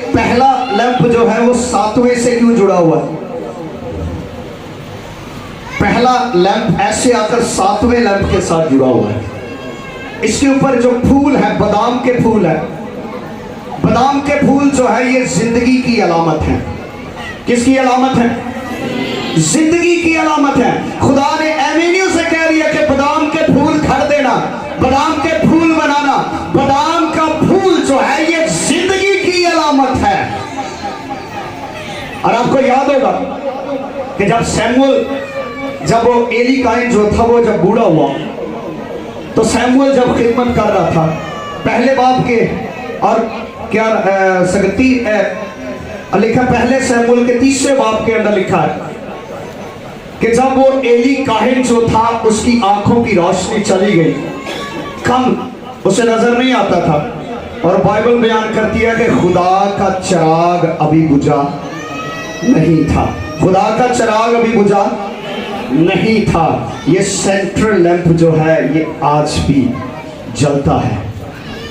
पहला लैंप जो है वो 7वें से क्यों जुड़ा हुआ है? पहला लैंप ऐसे आकर 7वें लैंप के साथ जुड़ा हुआ है। इसके ऊपर जो फूल है, बादाम के फूल है, बादाम के फूल जो है ये जिंदगी की अलामत है। किसकी अलामत है? जिंदगी की अलामत है। खुदा ने एवेन्यू से कह दिया कि बादाम के फूल खड़ देना, बादाम के फूल बनाना। बादाम का फूल जो है ये जिंदगी की अलामत है। और आपको याद होगा कि जब सैमुअल, जब वो एली काइन जो था वो जब बूढ़ा हुआ, तो सैमुअल जब खिदमत कर रहा था, पहले बाप के और क्या सकती लिखा, पहले सैमुअल के 3 बाप के अंदर लिखा है कि जब वो एली काहिन जो था उसकी आंखों की रोशनी चली गई, कम उसे नजर नहीं आता था। और बाइबल बयान करती है कि खुदा का चिराग अभी बुझा नहीं था, खुदा का चिराग अभी बुझा नहीं था। ये सेंट्रल लैंप जो है ये आज भी जलता है।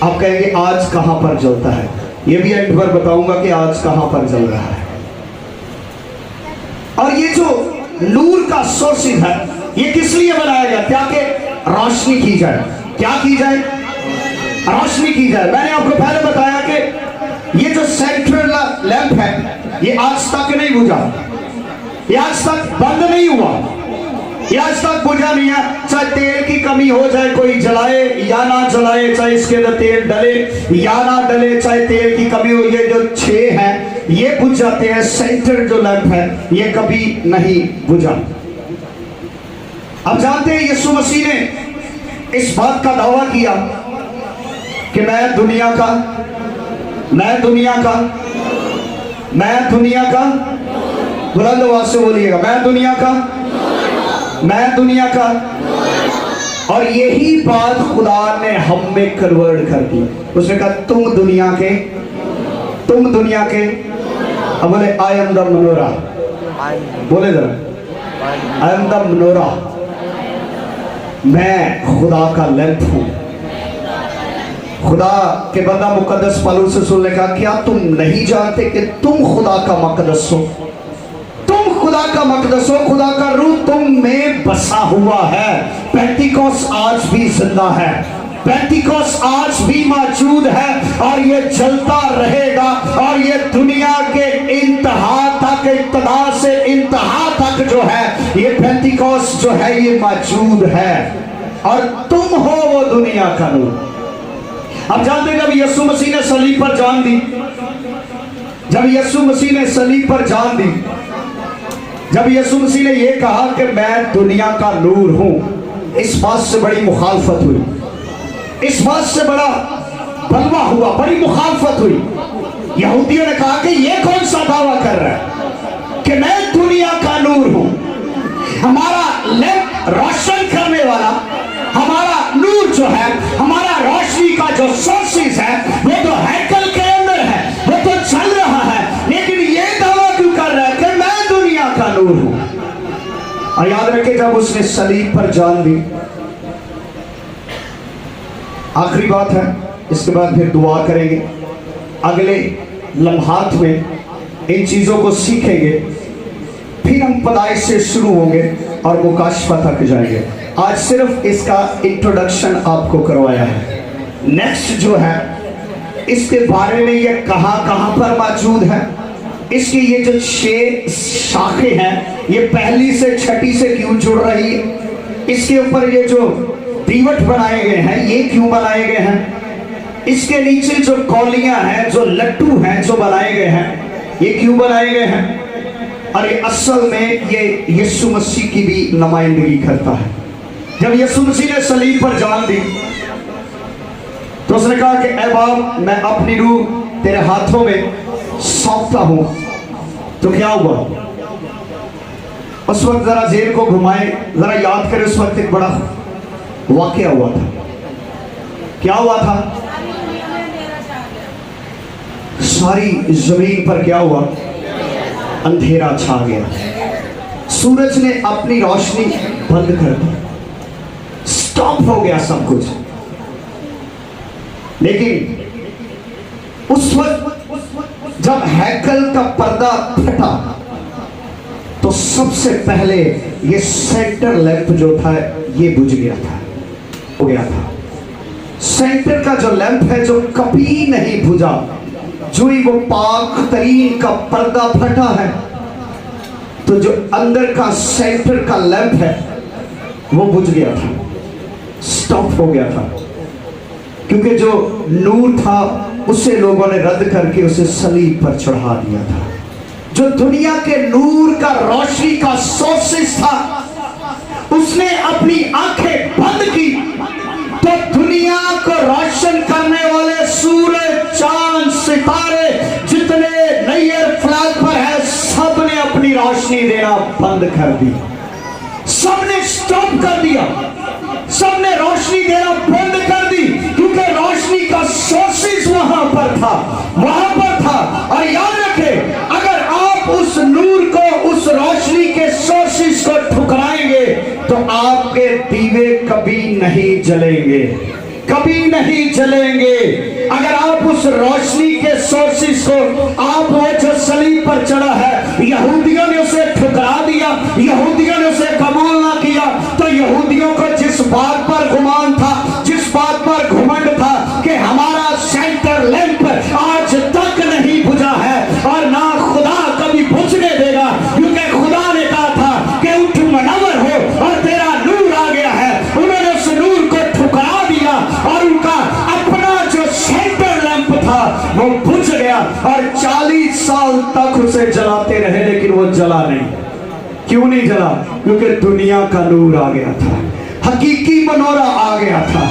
आप कहेंगे आज कहां पर जलता है? ये भी एंड पर बताऊंगा कि आज कहां पर जल रहा है। और ये जो नूर का सोर्सिस है ये किस लिए बनाया गया? क्या कि रोशनी की जाए। क्या की जाए? रोशनी की जाए। मैंने आपको पहले बताया कि ये जो सेंट्रल लैंप है ये आज तक नहीं बुझा, ये आज तक बंद नहीं हुआ, ये आज तक बुझा नहीं है। चाहे तेल की कमी हो जाए, कोई जलाए या ना जलाए, चाहे इसके अंदर तेल डले या ना डले, चाहे तेल की कमी हो, ये जो 6 हैं ये बुझ जाते हैं। सेंटर जो लैंप है ये कभी नहीं बुझा। अब जानते हैं यीशु मसीह ने इस बात का दावा किया कि मैं दुनिया का बुलंद आवाज से बोलिएगा, मैं दुनिया का। और यही बात खुदा ने हम में कन्वर्ट कर दी। उसने कहा तुम दुनिया के। अब बोले आई एम द मनोरा, बोले जरा आई एम द मनोरा, मैं खुदा का लैंप हूं। खुदा के बंदा मुकद्दस पौलुस रसूल ने कहा क्या तुम नहीं जानते कि तुम खुदा का मकदस हो? तुम खुदा का मकदस हो, खुदा का रूह तुम में बसा हुआ है। पेंटिकॉस्ट आज भी जिंदा है, पेंटिकॉस्ट आज भी मौजूद है और ये जलता रहेगा। और ये दुनिया के इंतहा तक, इब्तिदा से इंतहा तक जो है ये पेंटिकॉस्ट जो है ये मौजूद है। और तुम हो वो दुनिया का नूर। अब जानते हैं जब यीशु मसीह ने सलीब पर जान दी, जब यीशु मसीह ने सलीब पर जान दी, जब यीशु मसीह ने यह कहा कि मैं दुनिया का नूर हूं, इस बात से बड़ी मुखालफत हुई, इस बात से बड़ा बलवा हुआ, बड़ी मुखालफत हुई। यहूदियों ने कहा कि यह कौन सा दावा कर रहा है कि मैं दुनिया का नूर हूं? हमारा लैंप रोशन करने वाला, हमारा नूर जो है, हमारा रोशनी का जो सोर्सेस है वो तो हैकल के अंदर है, वो तो चल रहा है, लेकिन ये दावा क्यों कर रहा है कि मैं दुनिया का नूर हूं। और याद रखे जब उसने सलीब पर जान दी, आखिरी बात है, इसके बाद फिर दुआ करेंगे, अगले लम्हात में इन चीजों को सीखेंगे, फिर हम पैदाइश से शुरू होंगे और मुकाशफा तक जाएंगे। आज सिर्फ इसका इंट्रोडक्शन आपको करवाया है। नेक्स्ट जो है इसके बारे में ये कहाँ कहाँ पर मौजूद है, इसकी ये जो 6 शाखें हैं ये पहली से छठी से क्यों जुड़ रही है, इसके ऊपर ये जो दीवट बनाए गए हैं ये क्यों बनाए गए हैं, इसके नीचे जो कौलियां हैं, जो लट्टू हैं जो बनाए गए हैं ये क्यों बनाए गए हैं। और ये असल में ये यीशु मसीह की भी नुमाइंदगी करता है। जब यीशु मसीह ने सलीब पर जान दी तो उसने कहा कि ऐ बाप मैं अपनी रूह तेरे हाथों में सौंपता हूं। तो क्या हुआ उस वक्त, जरा जेल को घुमाए, जरा याद करें उस वक्त एक बड़ा वाकया हुआ था। क्या हुआ था? सारी जमीन पर क्या हुआ? अंधेरा छा गया। सूरज ने अपनी रोशनी बंद कर दी, स्टॉप हो गया सब कुछ। लेकिन उस वक्त जब हैकल का पर्दा फटा तो सबसे पहले ये सेंटर लैंप जो था ये बुझ गया था, हो गया था। सेंटर का जो लैंप है जो कभी नहीं बुझा, जो ही वो पाक तरीन का पर्दा फटा है तो जो अंदर का सेंटर का लैंप है वो बुझ गया था, स्टॉप हो गया था। क्योंकि जो नूर था उसे लोगों ने रद्द करके उसे सलीब पर चढ़ा दिया था। जो दुनिया के नूर का रोशनी का सोर्सेस था उसने अपनी आंखें बंद की तो दुनिया को रोशन करने वाले सूरज, चांद, सितारे जितने नैयर फ्लैग पर है सबने अपनी रोशनी देना बंद कर दी, सबने स्टॉप कर दिया, सबने रोशनी देना बंद कर दी। क्योंकि रोशनी का सोर्सेस वहां पर था, वहां पर था। और याद रखें, अगर आप उस नूर को, उस रोशनी के सोर्सेस को ठुकराएंगे तो आपके दीवे कभी नहीं जलेंगे, कभी नहीं जलेंगे। अगर आप उस रोशनी के सोर्सेस को, आप वो जो सलीब पर चढ़ा है, यहूदियों ने उसे ठुकरा दिया, यहूदियों ने उसे कबूल ना किया, तो यहूदियों को जिस बात पर गुमान था, जिस बात पर घमंड था कि हमारा सेंटर लैंप आज तक नहीं बुझा है और ना खुदा कभी बुझने देगा, क्योंकि खुदा ने कहा था कि उठ मुनव्वर हो और तेरा नूर आ गया है। उन्होंने उस नूर को ठुकरा दिया और उनका अपना जो सेंटर लैंप था वो बुझ गया और 40 साल तक उसे जलाते रहे, लेकिन वो जला नहीं। क्यों नहीं जला? क्योंकि दुनिया का नूर आ गया था, हकीकी मनोरा आ गया था,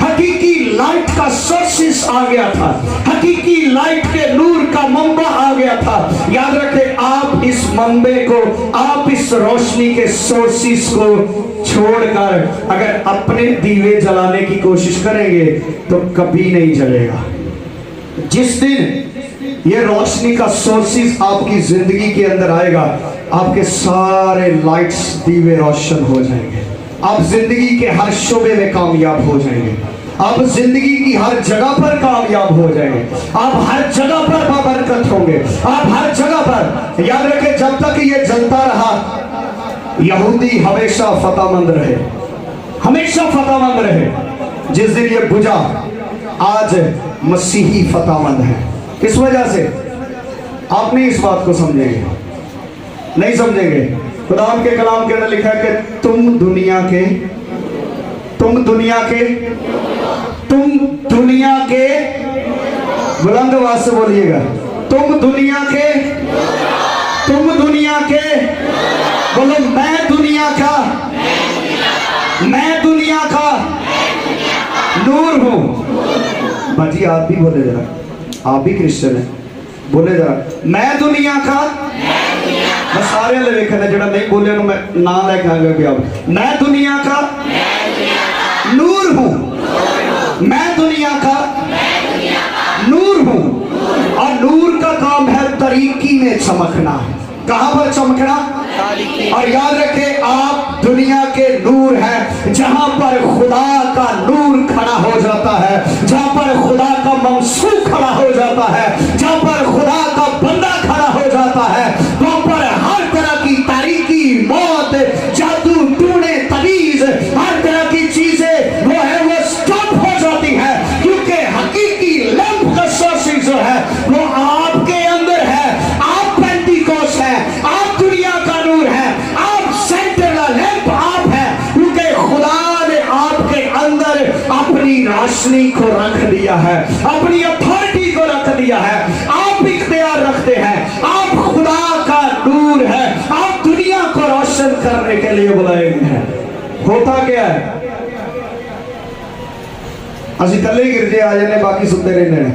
हकीकी लाइट का सोर्सेस आ गया था, हकीकी लाइट के नूर का मंबा आ गया था। याद रखें, आप इस मंबे को, आप इस रोशनी के सोर्सेस को छोड़कर अगर अपने दीवे जलाने की कोशिश करेंगे तो कभी नहीं जलेगा। जिस दिन ये रोशनी का सोर्सेस आपकी जिंदगी के अंदर आएगा, आपके सारे लाइट्स दीवे रोशन हो जाएंगे, आप जिंदगी के हर शोबे में कामयाब हो जाएंगे, आप जिंदगी की हर जगह पर कामयाब हो जाएंगे, आप हर जगह पर बाबरकत होंगे, आप हर जगह पर। याद रखें, जब तक ये जलता रहा यहूदी हमेशा फतेहमंद रहे, हमेशा फतेहमंद रहे। जिस दिन ये बुझा, आज मसीही फतेहमंद है। किस वजह से? आप नहीं इस बात को समझेंगे, नहीं समझेंगे। खुदा के कलाम के अंदर लिखा है कि तुम दुनिया के बुलंद आवाज से बोलिएगा, तुम दुनिया के बोलो, मैं दुनिया का नूर हूं। बाजी आप भी बोले जरा, आप भी क्रिश्चियन है, बोले जरा, मैं दुनिया का। मैं सारे लेखन है, जरा नहीं बोले तो मैं ना लेके आऊंगा भी आप। मैं दुनिया का नूर हूं, मैं दुनिया का चमकना है। कहां पर चमकना? और याद रखें, आप दुनिया के नूर हैं। जहां पर खुदा का नूर खड़ा हो जाता है, जहां पर खुदा का मंसूब खड़ा हो जाता है, जहां पर खुदा का बंदा खड़ा हो जाता है, वहां पर हर तरह की तारीकी, मौत, जादू, टूने, तवीज, हर तरह की चीजें वो है वो स्टॉप हो जाती है, क्योंकि हकीकी लैंप का सोर्स जो है वो आपके अंदर है। आप पेंटिकोस है, आप दुनिया का नूर है, आप सेंटर का लैंप आप है, क्योंकि खुदा ने आपके अंदर अपनी रोशनी को रख दिया है, अपनी अथॉरिटी को रख दिया है। आप इख्तियार रखते हैं, आप खुदा का नूर है, आप दुनिया को रोशन करने के लिए बुलाए गए हैं। होता क्या है? ਅਸੀਂ ਕੱਲੇ गिरजे आ जाने, बाकी सुते रहते हैं।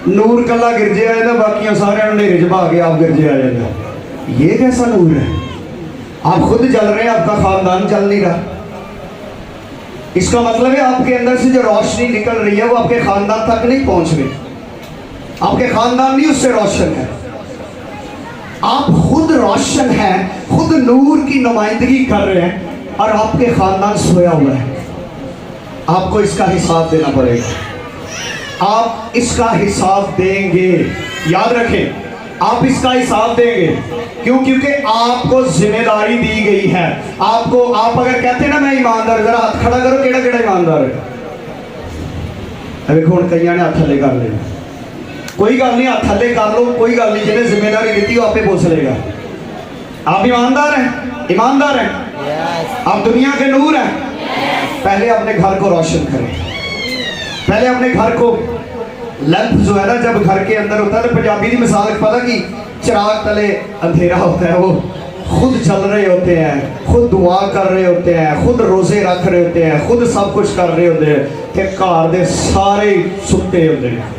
नूर कला गिरजे आए ना, बाकी सारे अंधेरे च भाग के आप गिरजे आ जाते। ये कैसा नूर है? आप खुद जल रहे हैं, आपका खानदान जल नहीं रहा। इसका मतलब है आपके अंदर से जो रोशनी निकल रही है वो आपके खानदान तक नहीं पहुंच रही। आपके खानदान भी उससे रोशन है। आप खुद रोशन हैं, खुद नूर की नुमाइंदगी कर रहे हैं, और आपके खानदान सोया हुआ है। आपको इसका हिसाब देना पड़ेगा। आप इसका हिसाब देंगे, याद रखें, आप इसका हिसाब देंगे। क्यों? क्योंकि आपको जिम्मेदारी दी गई है। आपको, आप अगर कहते हैं ना मैं ईमानदार, जरा हाथ खड़ा करो, केड़ा केड़ा ईमानदार है? देखो हुण कईयां ने हाथ थल्ले कर लिया। कोई गल नहीं, हाथ थल्ले कर लो, कोई गल नहीं। जिन्हें जिम्मेदारी दी वो आपे पूछ लेगा। आप ईमानदार हैं? ईमानदार हैं? आप दुनिया के नूर हैं। पहले अपने घर को रोशन करें। पहले अपने घर को, लैंप जो है ना, जब घर के अंदर होता है तो पंजाबी की मिसाल पता कि चिराग तले अंधेरा होता है, वो खुद चल रहे होते हैं, खुद दुआ कर रहे होते हैं, खुद रोजे रख रहे होते हैं, खुद सब कुछ कर रहे होते हैं, कि घर दे सारे सुते होते हैं।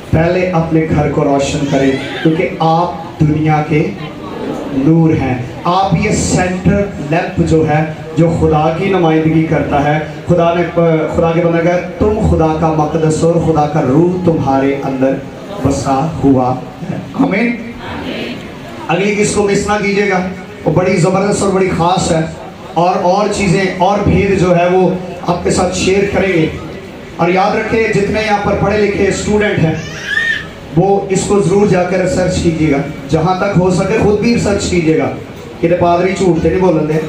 पहले अपने घर को रोशन करें, क्योंकि आप दुनिया के नूर हैं। आप ये सेंटर लैंप जो है, जो खुदा की नुमाइंदगी करता है। खुदा के बंदा कहा, तुम खुदा का मकदस हो और खुदा का रूह तुम्हारे अंदर बसा हुआ है। आमीन। अगली किसको मिस ना कीजिएगा, वो बड़ी ज़बरदस्त और बड़ी ख़ास है। और चीज़ें और भेद जो है वो आपके साथ शेयर करेंगे। और याद रखें, जितने यहाँ पर पढ़े लिखे स्टूडेंट हैं वो इसको ज़रूर जाकर रिसर्च कीजिएगा। जहाँ तक हो सके खुद भी रिसर्च कीजिएगा कि पादरी झूठ तो नहीं बोलन दे।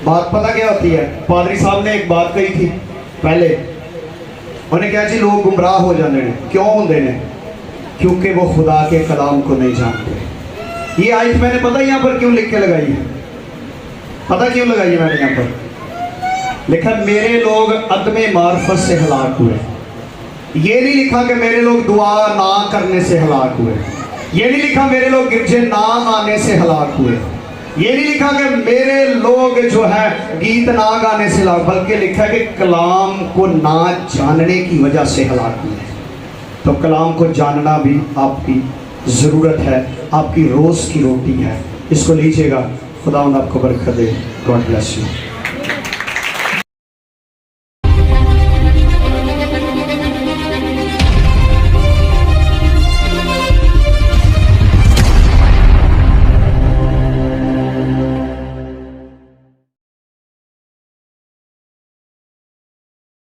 बात पता क्या होती है? पादरी साहब ने एक बात कही थी पहले, उन्हें कहा जी लोग गुमराह हो जाते हैं। क्यों होते हैं? क्योंकि वो खुदा के कलाम को नहीं जानते। ये आयत मैंने पता यहाँ पर क्यों लिख के लगाई है? पता क्यों लगाई है मैंने यहाँ पर? लिखा, मेरे लोग अदमे मार्फत से हलाक हुए। ये नहीं लिखा कि मेरे लोग दुआ ना करने से हलाक हुए। ये नहीं लिखा मेरे लोग गिरजे ना आने से हलाक हुए। ये नहीं लिखा कि मेरे लोग जो है गीत ना गाने से हलाक, बल्कि लिखा कि कलाम को ना जानने की वजह से हलाक हुए। तो कलाम को जानना भी आपकी ज़रूरत है, आपकी रोज़ की रोटी है। इसको लीजिएगा। खुदा आपको बरकत दे। God bless you.